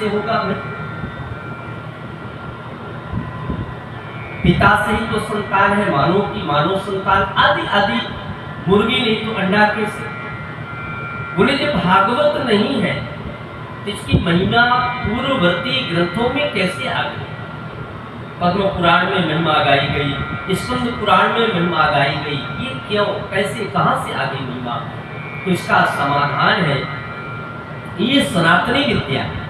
से होगा भाई? पिता से ही तो संतान है, मानव की मानव संतान आदि आदि। मुर्गी नहीं तो अंडा कैसे? बोले जब भागवत नहीं है तो इसकी महिमा पूर्ववर्ती ग्रंथों में कैसे आ गई? पद्म पुराण में महिमा गाई गई, स्कंद पुराण में महिमा गाई गई, ये क्यों, कैसे, कहां से आ गई महिमा? तो इसका समाधान है, ये सनातनी विद्या है।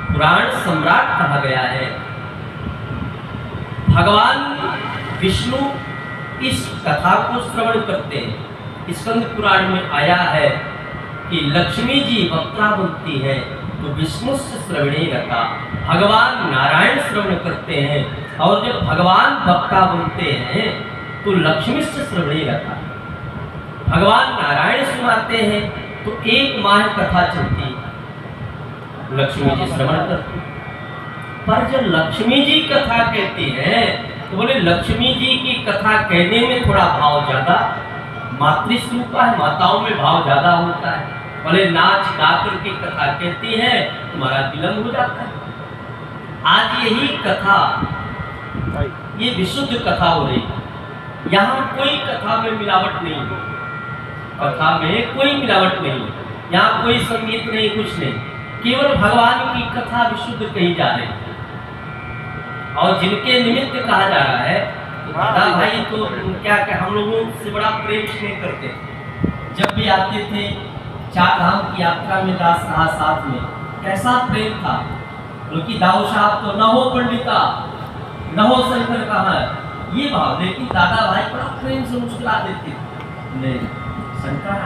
पुराण सम्राट कहा गया है। भगवान विष्णु इस कथा को श्रवण करते हैं। स्कंद पुराण में आया है कि लक्ष्मी जी वक्ता बनती है तो विष्णु से श्रवणे रखा, भगवान नारायण श्रवण करते हैं, और जब भगवान वक्ता बनते हैं तो लक्ष्मी से श्रवणे रखा। भगवान नारायण सुनाते हैं तो एक माह कथा चलती, लक्ष्मी जी श्रवण करती। पर जब लक्ष्मी जी कथा कहती हैं तो बोले लक्ष्मी जी की कथा कहने में थोड़ा भाव ज्यादा, मातृस्वरूप है, माताओं में भाव ज्यादा होता है। बोले नाच गा करके कथा कहती है, तुम्हारा विलंब हो जाता है। आज यही कथा, ये विशुद्ध कथा हो रही है। यहाँ कोई कथा में मिलावट नहीं है, कथा में कोई मिलावट नहीं, यहाँ कोई संगीत नहीं, कुछ नहीं, केवल भगवान की कथा विशुद्ध कही जा रही है। और जिनके निमित्त कहा जा रहा है तो दादा भाई तो क्या हम लोगों से बड़ा प्रेम स्नेह करते थे। जब भी आते थे चार धाम की यात्रा में दास रहा साथ में, कैसा प्रेम था। क्योंकि दाऊ साहब तो न हो पंडिता न हो शंकर कहाँ है, ये भाव, लेकिन दादा भाई बड़ा प्रेम से मुस्कुरा देते थे। नहीं शंकर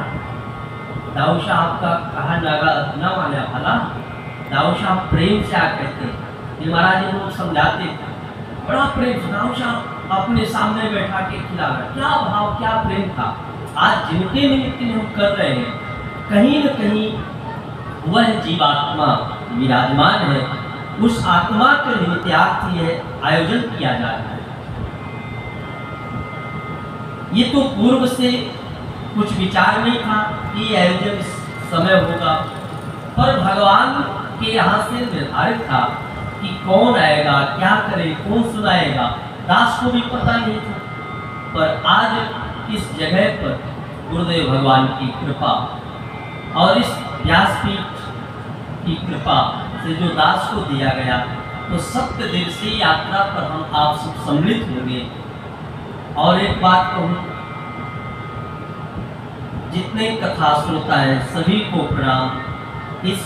दाऊ साहब का कहा नागा न माने भला, दाऊ साहब प्रेम से आ कहते हैं। ये महाराज लोग समझाते थे, बड़ा प्रेम से दाऊ साहब अपने सामने बैठा के खिलाना, क्या भाव क्या प्रेम था। आज जिनके निमित्त हम कर रहे हैं, कहीं न कहीं वह जीवात्मा विराजमान है, उस आत्मा के निमित्तार्थ यह आयोजन किया जा रहा है। ये तो पूर्व से कुछ विचार नहीं था कि आयोजन इस समय होगा, पर भगवान के यहाँ से निर्धारित था कि कौन आएगा, क्या करे, कौन सुनाएगा। दास को भी पता नहीं था, पर आज इस जगह पर गुरुदेव भगवान की कृपा और इस व्यासपीठ की कृपा से जो दास को दिया गया, तो सप्त दिवसीय यात्रा पर हम आप सब सम्मिलित होंगे। और एक बात कहूँ, जितने कथा श्रोता हैं सभी को प्रणाम। इस